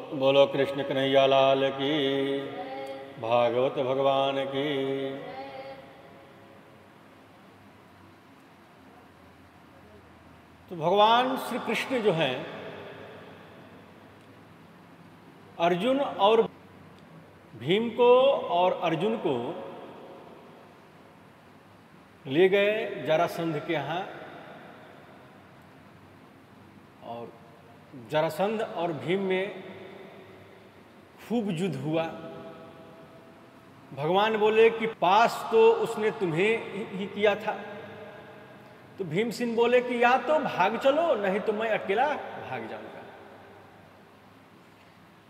बोलो कृष्ण कन्हैया लाल की, भागवत भगवान की। तो भगवान श्री कृष्ण जो हैं अर्जुन और भीम को और अर्जुन को ले गए जरासंध के यहाँ, और जरासंध और भीम में खूब युद्ध हुआ। भगवान बोले कि पास तो उसने तुम्हें ही किया था। तो भीमसेन बोले कि या तो भाग चलो, नहीं तो मैं अकेला भाग जाऊंगा।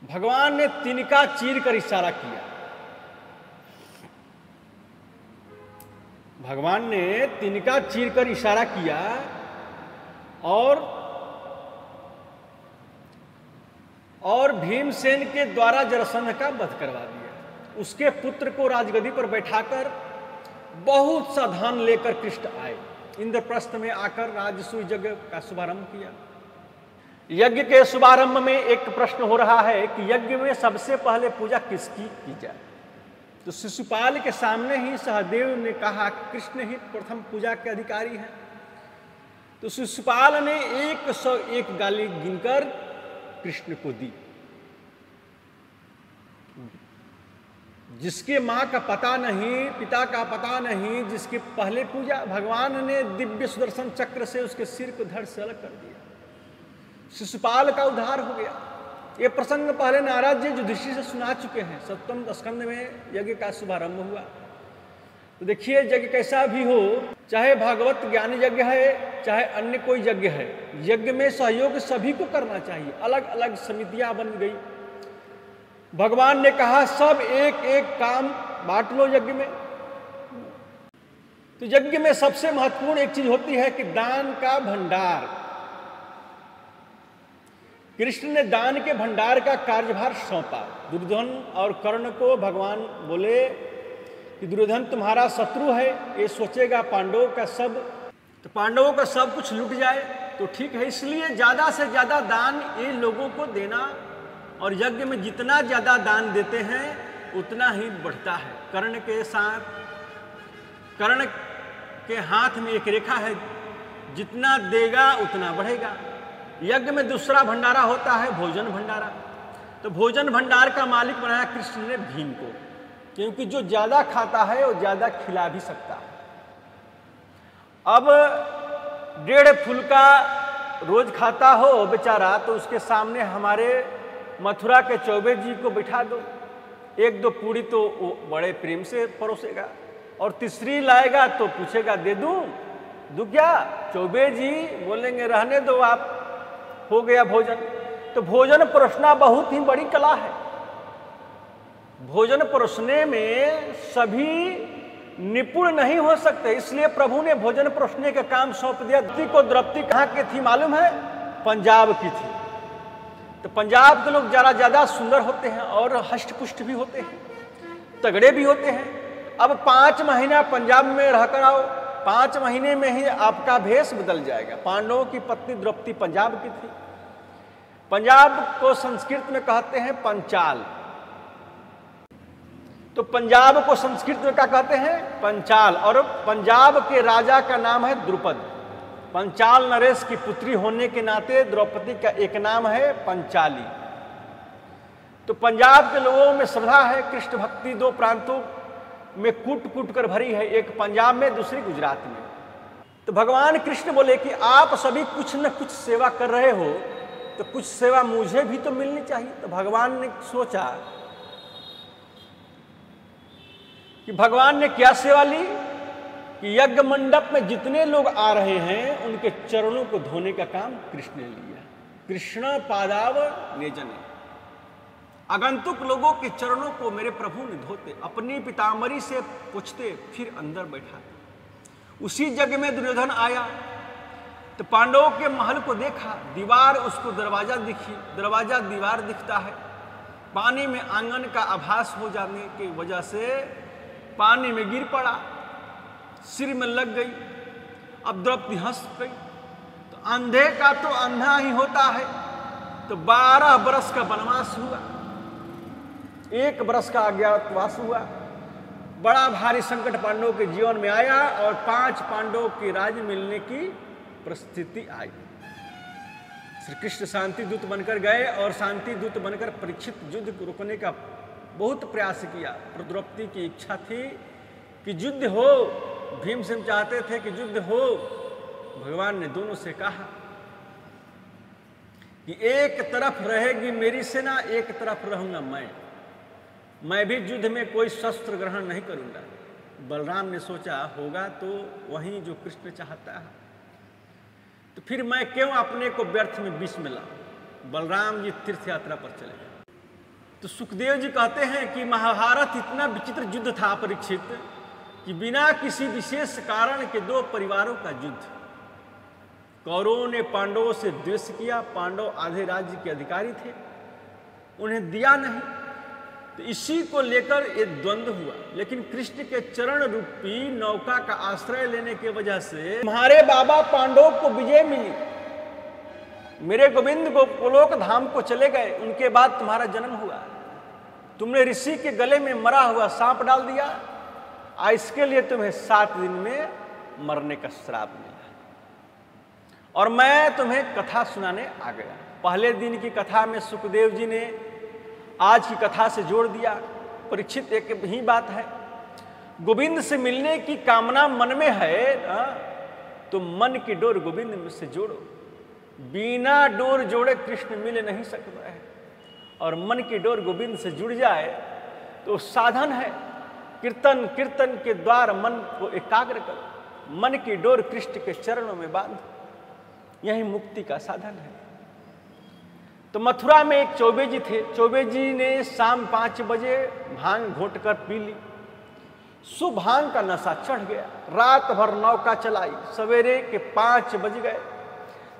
भगवान ने तिनका चीर कर इशारा किया। भगवान ने तिनका चीर कर इशारा किया और भीमसेन के द्वारा जरासंध का वध करवा दिया। उसके पुत्र को राजगद्दी पर बैठाकर बहुत सा धन लेकर कृष्ण आए। इंद्रप्रस्थ में आकर राजसूय यज्ञ का शुभारंभ किया। यज्ञ के शुभारंभ में एक प्रश्न हो रहा है कि यज्ञ में सबसे पहले पूजा किसकी की जाए। तो शिशुपाल के सामने ही सहदेव ने कहा कि कृष्ण ही प्रथम पूजा के अधिकारी हैं। तो शिशुपाल ने 101 गाली गिनकर कृष्ण को दी। जिसके मां का पता नहीं, पिता का पता नहीं, जिसकी पहले पूजा, भगवान ने दिव्य सुदर्शन चक्र से उसके सिर को धड़ से अलग कर दिया। शिशुपाल का उद्धार हो गया। ये प्रसंग पहले नारद जी युधिष्ठिर से सुना चुके हैं। 7वें स्कंद में यज्ञ का शुभारंभ हुआ। तो देखिए यज्ञ कैसा भी हो, चाहे भागवत ज्ञान यज्ञ है, चाहे अन्य कोई यज्ञ है, यज्ञ में सहयोग सभी को करना चाहिए। अलग अलग समितियां बन गई। भगवान ने कहा सब एक एक काम बांट लो यज्ञ में। तो यज्ञ में सबसे महत्वपूर्ण एक चीज होती है कि दान का भंडार। कृष्ण ने दान के भंडार का कार्यभार सौंपा। दुर्योधन और कर्ण को भगवान बोले कि दुर्योधन तुम्हारा शत्रु है, ये सोचेगा पांडवों का सब, तो पांडवों का सब कुछ लूट जाए तो ठीक है। इसलिए ज्यादा से ज्यादा दान ये लोगों को देना, और यज्ञ में जितना ज्यादा दान देते हैं उतना ही बढ़ता है। कर्ण के हाथ में एक रेखा है, जितना देगा उतना बढ़ेगा। यज्ञ में दूसरा भंडारा होता है भोजन भंडारा। तो भोजन भंडार का मालिक बनाया कृष्ण ने भीम को, क्योंकि जो ज्यादा खाता है वो ज्यादा खिला भी सकता है। अब 1.5 फुल्का रोज खाता हो बेचारा, तो उसके सामने हमारे मथुरा के चौबे जी को बिठा दो, 1-2 पूड़ी तो वो बड़े प्रेम से परोसेगा, और तीसरी लाएगा तो पूछेगा दे दूं क्या? चौबे जी बोलेंगे रहने दो आप, हो गया भोजन। तो भोजन परोसना बहुत ही बड़ी कला है। भोजन परोसने में सभी निपुण नहीं हो सकते, इसलिए प्रभु ने भोजन परोसने का काम सौंप दिया। द्रौपदी कहाँ की थी मालूम है? पंजाब की थी। तो पंजाब के लोग ज्यादा सुंदर होते हैं और हष्ट-पुष्ट भी होते हैं, तगड़े भी होते हैं। अब 5 महीना पंजाब में रहकर आओ, 5 महीने में ही आपका भेष बदल जाएगा। पांडवों की पत्नी द्रौपदी पंजाब की थी। पंजाब को संस्कृत में कहते हैं पंचाल। तो पंजाब को संस्कृत में क्या कहते हैं? पंचाल। और पंजाब के राजा का नाम है द्रुपद। पंचाल नरेश की पुत्री होने के नाते द्रौपदी का एक नाम है पंचाली। तो पंजाब के लोगों में श्रद्धा है, कृष्ण भक्ति 2 प्रांतों में कूट कूट कर भरी है, एक पंजाब में, दूसरी गुजरात में। तो भगवान कृष्ण बोले कि आप सभी कुछ न कुछ सेवा कर रहे हो, तो कुछ सेवा मुझे भी तो मिलनी चाहिए। तो भगवान ने सोचा कि भगवान ने क्या सेवा ली कि यज्ञ मंडप में जितने लोग आ रहे हैं उनके चरणों को धोने का काम कृष्ण ने लिया। कृष्ण पादाव नेजने, आगंतुक लोगों के चरणों को मेरे प्रभु ने धोते, अपनी पीतांबरी से पोंछते, फिर अंदर बैठाते। उसी यज्ञ में दुर्योधन आया तो पांडवों के महल को देखा, दीवार उसको दरवाजा दिखी, दरवाजा दीवार दिखता है। पानी में आंगन का आभास हो जाने की वजह से पानी में गिर पड़ा, सिर में लग गई। अब द्रौपदी हंस गई। तो अंधे का तो अंधा ही होता है। तो 12 बरस का वनवास हुआ, 1 बरस का अज्ञातवास हुआ। बड़ा भारी संकट पांडवों के जीवन में आया और 5 पांडवों के राज्य मिलने की परिस्थिति आई। श्री कृष्ण शांति दूत बनकर गए और शांति दूत बनकर परीक्षित युद्ध को रोकने का बहुत प्रयास किया। द्रौपदी की इच्छा थी कि युद्ध हो, भीमसेन चाहते थे कि युद्ध हो। भगवान ने दोनों से कहा कि एक तरफ रहेगी मेरी सेना, एक तरफ रहूंगा मैं भी युद्ध में कोई शस्त्र ग्रहण नहीं करूंगा। बलराम ने सोचा होगा तो वही जो कृष्ण चाहता है, तो फिर मैं क्यों अपने को व्यर्थ में विष में लाऊं। बलराम जी तीर्थ यात्रा पर चले गए। तो सुखदेव जी कहते हैं कि महाभारत इतना विचित्र युद्ध था परीक्षित कि बिना किसी विशेष कारण के 2 परिवारों का युद्ध। कौरवों ने पांडवों से द्वेष किया, पांडव आधे राज्य के अधिकारी थे, उन्हें दिया नहीं, तो इसी को लेकर एक द्वंद्व हुआ। लेकिन कृष्ण के चरण रूपी नौका का आश्रय लेने की वजह से तुम्हारे बाबा पांडवों को विजय मिली। मेरे गोविंद गोलोक धाम को चले गए, उनके बाद तुम्हारा जन्म हुआ। तुमने ऋषि के गले में मरा हुआ सांप डाल दिया, इसके लिए तुम्हें 7 दिन में मरने का श्राप मिला। और मैं तुम्हें कथा सुनाने आ गया। पहले दिन की कथा में सुखदेव जी ने आज की कथा से जोड़ दिया। परीक्षित एक ही बात है, गोविंद से मिलने की कामना मन में है ना, तो मन की डोर गोविंद से जोड़ो। बिना डोर जोड़े कृष्ण मिल नहीं सकता है, और मन की डोर गोविंद से जुड़ जाए तो साधन है। कीर्तन के द्वार मन को एकाग्र करो, मन की डोर कृष्ण के चरणों में बांधो, यही मुक्ति का साधन है। तो मथुरा में एक चौबे जी थे। चौबे जी ने शाम 5 बजे भांग घोट कर पी ली। सो भांग का नशा चढ़ गया, रात भर नौका चलाई। सवेरे के 5 बज गए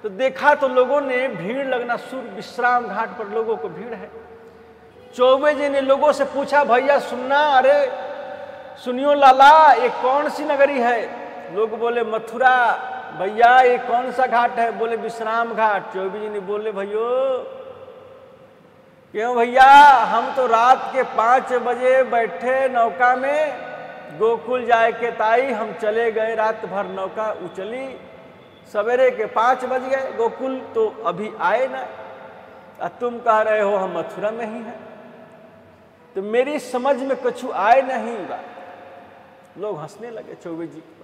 तो देखा तो लोगों ने भीड़ लगना शुरू, विश्राम घाट पर लोगों को भीड़ है। चौबे जी ने लोगों से पूछा, भैया सुनना, अरे सुनियो लाला, ये कौन सी नगरी है? लोग बोले मथुरा। भैया ये कौन सा घाट है? बोले विश्राम घाट। चौबे जी ने बोले, भैयो क्यों भैया, हम तो रात के 5 बजे बैठे नौका में, गोकुल जाए के ताई हम चले गए, रात भर नौका उचली, सवेरे के 5 बज गए, गोकुल तो अभी आए ना, तुम कह रहे हो हम मथुरा में ही हैं। तो मेरी समझ में कुछ आए नहीं बात। लोग हंसने लगे चौबे जी पर।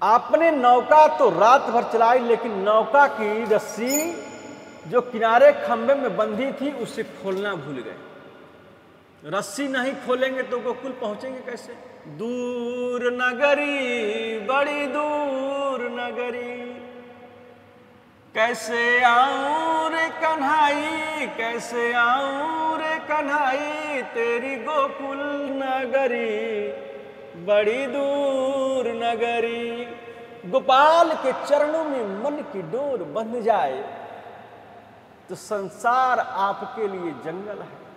आपने नौका तो रात भर चलाई, लेकिन नौका की रस्सी जो किनारे खंबे में बंधी थी उसे खोलना भूल गए। रस्सी नहीं खोलेंगे तो गोकुल पहुंचेंगे कैसे? दूर नगरी, बड़ी दूर नगरी, कैसे आऊं रे कन्हाई, कैसे आऊं रे कन्हाई, तेरी गोकुल नगरी बड़ी दूर नगरी। गोपाल के चरणों में मन की डोर बंध जाए तो संसार आपके लिए जंगल है।